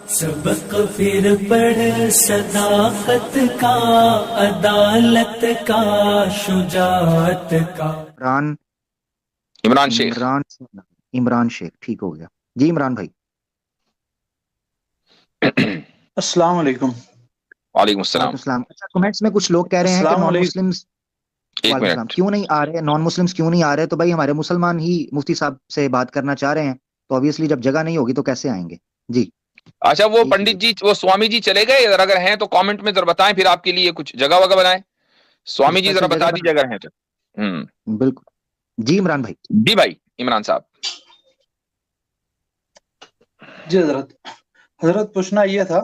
سبق پھر پڑھ صداقت کا، عدالت کا، شجاعت کا۔ عمران شیخ ٹھیک ہو گیا جی عمران بھائی۔ السلام علیکم۔ وعلیکم السلام۔ اچھا کمنٹس میں کچھ لوگ کہہ رہے ہیں کہ نان مسلمس کیوں نہیں آ رہے، نان مسلمس کیوں نہیں آ رہے؟ تو بھائی ہمارے مسلمان ہی مفتی صاحب سے بات کرنا چاہ رہے ہیں، تو obviously جب جگہ نہیں ہوگی تو کیسے آئیں گے جی۔ اچھا وہ پنڈت جی، وہ سوامی جی چلے گئے اگر ہیں تو کامنٹ میں ذرا بتائیں، پھر آپ کے لیے کچھ جگہ وگہ بنائیں۔ سوامی جی ذرا بتا دیجیے اگر ہیں تو۔ بالکل جی عمران بھائی۔ جی بھائی عمران صاحب۔ جی حضرت پوچھنا یہ تھا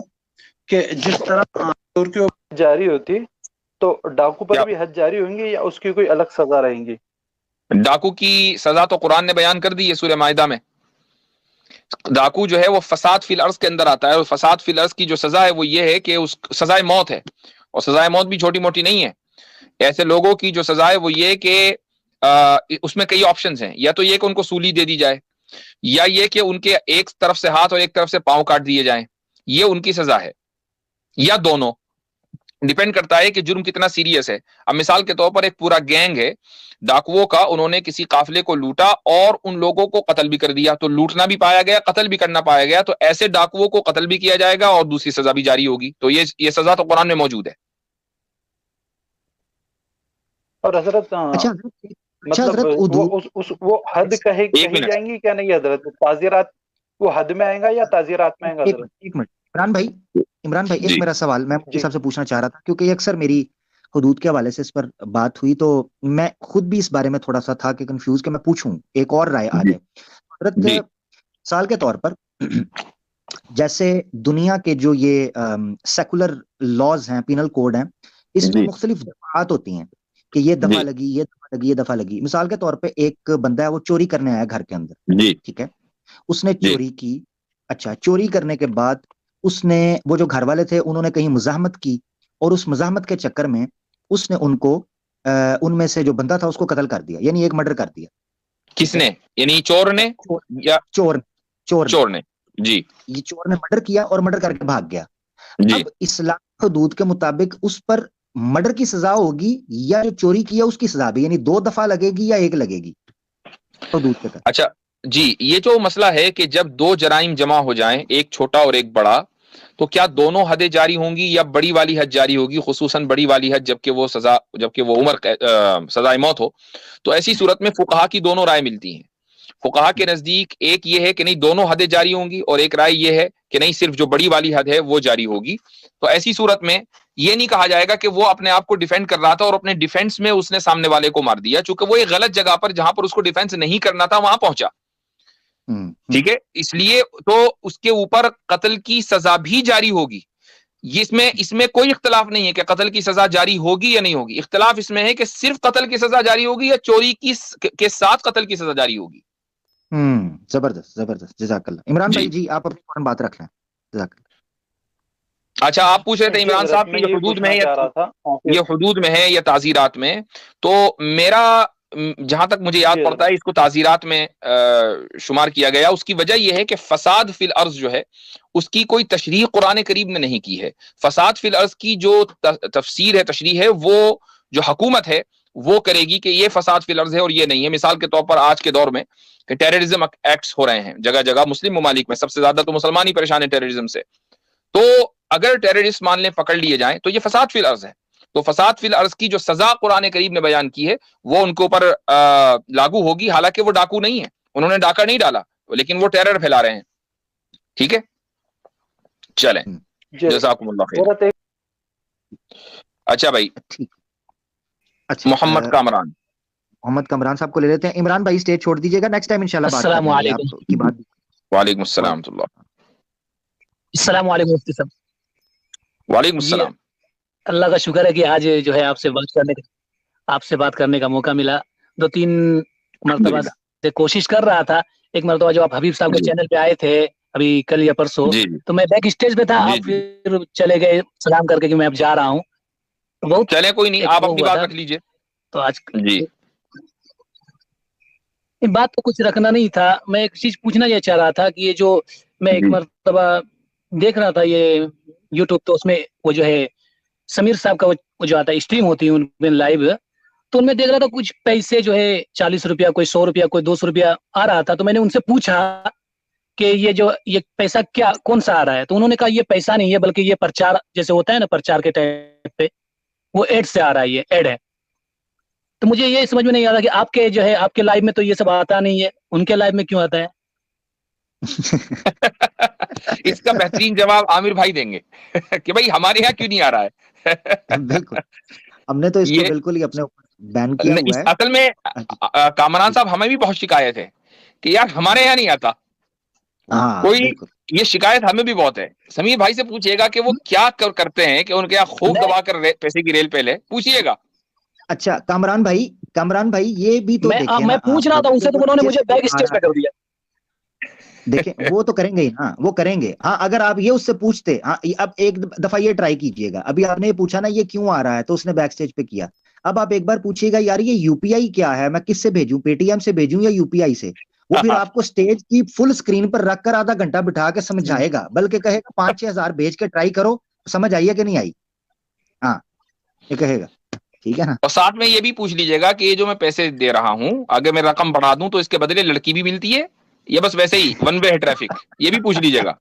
کہ جس طرح ترکیوں جاری ہوتی تو ڈاکو پر بھی حد جاری ہوں گی یا اس کی کوئی الگ سزا رہیں گی؟ ڈاکو کی سزا تو قرآن نے بیان کر دی ہے سورہ مائدہ میں۔ ڈاکو جو ہے وہ فساد فی الارض کے اندر آتا ہے، اور فساد فی الارض کی جو سزا ہے وہ یہ ہے کہ اس سزائے موت ہے، اور سزائے موت بھی چھوٹی موٹی نہیں ہے۔ ایسے لوگوں کی جو سزا ہے وہ یہ کہ اس میں کئی آپشنز ہیں، یا تو یہ کہ ان کو سولی دے دی جائے، یا یہ کہ ان کے ایک طرف سے ہاتھ اور ایک طرف سے پاؤں کاٹ دیے جائیں، یہ ان کی سزا ہے، یا دونوں، ڈیپینڈ کرتا ہے کہ جرم کتنا سیریس ہے۔ اب مثال کے طور پر ایک پورا گینگ ہے ڈاکوؤں کا، انہوں نے کسی قافلے کو لوٹا اور ان لوگوں کو قتل بھی کر دیا، تو لوٹنا بھی پایا گیا، قتل بھی کرنا پایا گیا، تو ایسے ڈاکوؤں کو قتل بھی کیا جائے گا اور دوسری سزا بھی جاری ہوگی۔ تو یہ سزا تو قرآن میں موجود ہے۔ اور حضرت مطلب وہ حد کہی جائیں گی کیا نہیں حضرت؟ تعزیرات وہ حد میں آئیں گا یا تعزیرات میں آئیں گا حضرت؟ ایک منٹ عمران بھائی ایک میرا سوال میں مفتی صاحب سے پوچھنا چاہ رہا تھا، کیونکہ اکثر میری حدود کے حوالے سے اس پر بات ہوئی، تو میں خود بھی اس بارے میں تھوڑا سا تھا کہ کنفیوز کہ میں پوچھوں ایک اور رائے آ جائے۔ حضرت مثال کے طور پر جیسے دنیا کے جو یہ سیکولر لاز ہیں، پینل کوڈ ہیں، اس میں مختلف دفعات ہوتی ہیں کہ یہ دفعہ لگی، یہ دفعہ لگی، یہ دفعہ لگی۔ مثال کے طور پہ ایک بندہ ہے وہ چوری کرنے آیا گھر کے اندر، ٹھیک ہے، اس نے چوری کی۔ اچھا چوری کرنے کے بعد اس نے، وہ جو گھر والے تھے انہوں نے کہیں مزاحمت کی، اور اس مزاحمت کے چکر میں اس نے ان کو ان میں سے جو بندہ تھا اس کو قتل کر دیا، یعنی ایک مرڈر کر دیا۔ کس نے؟ یعنی چور نے یا چور نے؟ جی، یہ چور نے مرڈر کیا اور مرڈر کر کے بھاگ گیا۔ اب اسلام حدود کے مطابق اس پر مرڈر کی سزا ہوگی یا جو چوری کیا اس کی سزا بھی، یعنی 2 دفعہ لگے گی یا ایک لگے گی حدود کے تحت؟ اچھا جی، یہ جو مسئلہ ہے کہ جب 2 جرائم جمع ہو جائیں، ایک چھوٹا اور ایک بڑا، تو کیا دونوں حدیں جاری ہوں گی یا بڑی والی حد جاری ہوگی، خصوصاً بڑی والی حد جبکہ وہ عمر سزائے موت ہو؟ تو ایسی صورت میں فقہا کی دونوں رائے ملتی ہیں۔ فقہا کے نزدیک ایک یہ ہے کہ نہیں دونوں حدیں جاری ہوں گی، اور ایک رائے یہ ہے کہ نہیں صرف جو بڑی والی حد ہے وہ جاری ہوگی۔ تو ایسی صورت میں یہ نہیں کہا جائے گا کہ وہ اپنے آپ کو ڈیفینڈ کر رہا تھا اور اپنے ڈیفینس میں اس نے سامنے والے کو مار دیا، چونکہ وہ ایک غلط جگہ پر جہاں پر اس کو ڈیفینس نہیں کرنا تھا وہاں پہنچا، ٹھیک ہے، اس لیے تو اس کے اوپر قتل کی سزا بھی جاری ہوگی۔ اس میں کوئی اختلاف نہیں ہے کہ قتل کی سزا جاری ہوگی یا نہیں ہوگی، اختلاف اس میں ہے کہ صرف قتل کی سزا جاری ہوگی یا چوری کے ساتھ قتل کی سزا جاری ہوگی۔ زبردست جزاک اللہ۔ عمران بھائی جی آپ اپنی فوراً بات رکھ لیں، جزاک اللہ۔ اچھا آپ پوچھ رہے تھے عمران صاحب کہ یہ حدود میں ہے یا تعزیرات میں؟ تو میرا جہاں تک مجھے یاد پڑتا ہے اس کو تعزیرات میں شمار کیا گیا۔ اس کی وجہ یہ ہے کہ فساد فی الارض جو ہے اس کی کوئی تشریح قرآن کریم نے نہیں کی ہے۔ فساد فی الارض کی جو تفسیر ہے، تشریح ہے، وہ جو حکومت ہے وہ کرے گی کہ یہ فساد فی الارض ہے اور یہ نہیں ہے۔ مثال کے طور پر آج کے دور میں کہ ٹیررزم ایکٹس ہو رہے ہیں جگہ جگہ مسلم ممالک میں، سب سے زیادہ تو مسلمان ہی پریشان ہیں ٹیررزم سے، تو اگر ٹیررسٹ مان لیں پکڑ لیے جائیں تو یہ فساد فی الارض ہے۔ تو فساد فی الارض کی جو سزا قرآن کریم نے بیان کی ہے وہ ان کے اوپر لاگو ہوگی، حالانکہ وہ ڈاکو نہیں ہے، انہوں نے ڈاکہ نہیں ڈالا، لیکن وہ ٹیرر پھیلا رہے ہیں۔ ٹھیک ہے، چلیں، جزاکم اللہ خیر۔ اچھا بھائی، محمد کامران صاحب کو لے لیتے ہیں۔ عمران بھائی اسٹیج چھوڑ دیجیے گا، نیکسٹ ٹائم انشاءاللہ بات کریں گے آپ کی بات۔ وعلیکم السلام ورحمۃ اللہ۔ السلام علیکم مفتی صاحب۔ وعلیکم السلام۔ اللہ کا شکر ہے کہ آج جو ہے آپ سے بات کرنے کا موقع ملا۔ 2-3 مرتبہ سے کوشش کر رہا تھا، ایک مرتبہ جو آپ حبیب صاحب کے چینل پہ آئے تھے ابھی کل یا پرسوں، تو میں بیک اسٹیج پہ تھا، آپ پھر چلے گئے سلام کر کے کہ میں اب جا رہا ہوں۔ بہت چلے کوئی نہیں، آپ اپنی بات رکھ لیجئے۔ تو آج بات تو کچھ رکھنا نہیں تھا، میں ایک چیز پوچھنا یہ چاہ رہا تھا کہ یہ جو میں ایک مرتبہ دیکھ رہا تھا یہ یوٹیوب، تو اس میں وہ جو ہے سمیر صاحب کا وہ جو آتا ہے اسٹریم ہوتی ہے ان میں لائیو، تو ان میں دیکھ رہا تھا کچھ پیسے جو ہے 40 روپیہ، کوئی 100 روپیہ، کوئی 200 روپیہ آ رہا تھا. تو میں نے ان سے پوچھا کہ یہ پیسہ کیا کون سا آ رہا ہے؟ تو انہوں نے کہا یہ پیسہ نہیں ہے بلکہ یہ پرچار جیسے ہوتا ہے نا، پرچار کے ٹائپ پہ وہ ایڈ سے آ رہا ہے، یہ ایڈ ہے. تو مجھے یہ سمجھ میں نہیں آ رہا کہ آپ کے جو ہے آپ کے لائیو میں تو یہ سب آتا نہیں ہے، ان کے لائیو میں کیوں آتا ہے؟ اس کا بہترین جواب عامر بھائی دیں گے کہ بھائی ہمارے یہاں کیوں نہیں آ رہا ہے. بالکل، ہم نے تو اس کو بالکل ہی اپنے اوپر بین کیا ہوا ہے. اصل میں کامران صاحب ہمیں بھی بہت شکایت ہے کہ یار ہمارے یہاں نہیں آتا. کوئی یہ شکایت ہمیں بھی بہت ہے. سمیر بھائی سے پوچھئے گا کہ وہ کیا کرتے ہیں کہ ان کے یہاں خوب دبا کر پیسے کی ریل پہ لے، پوچھئے گا. اچھا کامران بھائی یہ بھی تو دیکھیں، میں پوچھ رہا تھا ان سے تو انہوں نے مجھے بیک اسٹیج پہ کر دیا. دیکھیں وہ تو کریں گے ہی نا، وہ کریں گے. ہاں اگر آپ یہ اس سے پوچھتے، ہاں اب ایک دفعہ یہ ٹرائی کیجئے گا. ابھی آپ نے یہ پوچھا نا یہ کیوں آ رہا ہے، تو اس نے بیک سٹیج پہ کیا. اب آپ ایک بار پوچھئے گا یار یہ یو پی آئی کیا ہے، میں کس سے بھیجوں، پے ٹی ایم سے بھیجوں یا یو پی آئی سے؟ وہ پھر آپ کو سٹیج کی فل سکرین پر رکھ کر آدھا گھنٹہ بٹھا کے سمجھائے گا، بلکہ کہے گا 5-6 ہزار بھیج کے ٹرائی کرو، سمجھ آئی ہے کہ نہیں آئی. ہاں یہ کہے گا، ٹھیک ہے نا. اور ساتھ میں یہ بھی پوچھ لیجئے گا کہ یہ جو میں پیسے دے رہا ہوں اگر میں رقم بڑھا دوں تو اس کے بدلے لڑکی بھی ملتی ہے یا بس ویسے ہی ون وے ہے ٹریفک، یہ بھی پوچھ لیجئے گا.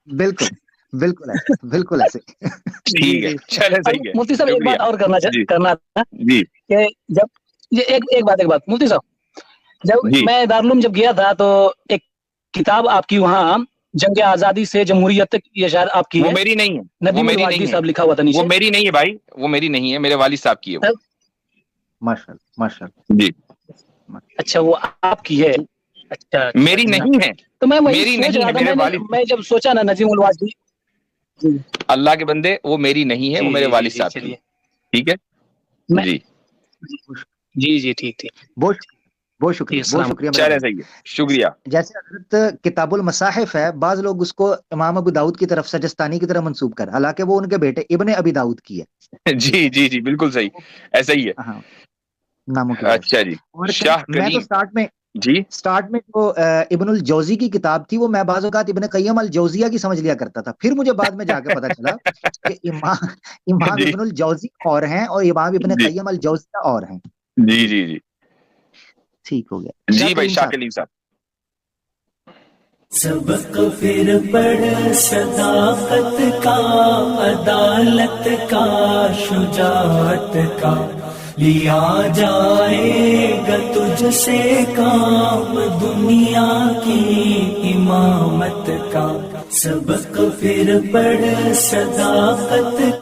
بالکل ایسے. ٹھیک ہے، چلے صحیح ہے. مفتی صاحب ایک بات اور کرنا تھا جی کہ جب ایک بات مفتی صاحب، جب میں دارالعلوم جب گیا تھا تو ایک کتاب آپ کی وہاں جنگ آزادی سے جمہوریت تک، یہ شاید آپ کی ہے. وہ میری نہیں ہے، ندیم الواجدی صاحب لکھا ہوا تھا نیچے. وہ میری نہیں ہے بھائی، وہ میری نہیں ہے، میرے والد صاحب کی ہے. ماشاءاللہ جی اچھا وہ آپ کی ہے. اچھا میری نہیں ہے، تو میں وہی میری سوچ نہیں رہا ہے، تھا. میرے والد. میں جب سوچا نا نظیم الواجدی، اللہ کے بندے وہ میری نہیں ہے، وہ میرے والد صاحب کی. ٹھیک ہے جی جی ٹھیک. بہت شکریہ. چلے صحیح ہے، شکریہ. جیسے حضرت کتاب المصاحف ہے، بعض لوگ اس کو امام ابو داؤد کی طرف سجستانی کی طرف منسوب کر، حالانکہ وہ ان کے بیٹے ابن ابی داؤد کی ہے. جی بالکل صحیح، ایسا ہی ہے. ہاں ناموں کی. اچھا جی. اور میں تو سٹارٹ میں جو ابن الجوزی کی کتاب تھی وہ میں بعض اوقات ابن قیم الجوزیہ کی سمجھ لیا کرتا تھا، پھر مجھے بعد میں جا کے پتا چلا کہ امام ابن الجوزی اور ہیں اور امام ابن قیم الجوزیہ اور ہیں. جی ٹھیک ہو گیا. جی بھائی شاہ کلیم صاحب. سبق پھر پڑھ صداقت کا، عدالت کا، شجاعت کا، لیا جائے گا تجھ سے کام دنیا کی امامت کا. سبق پھر پڑھ صداقت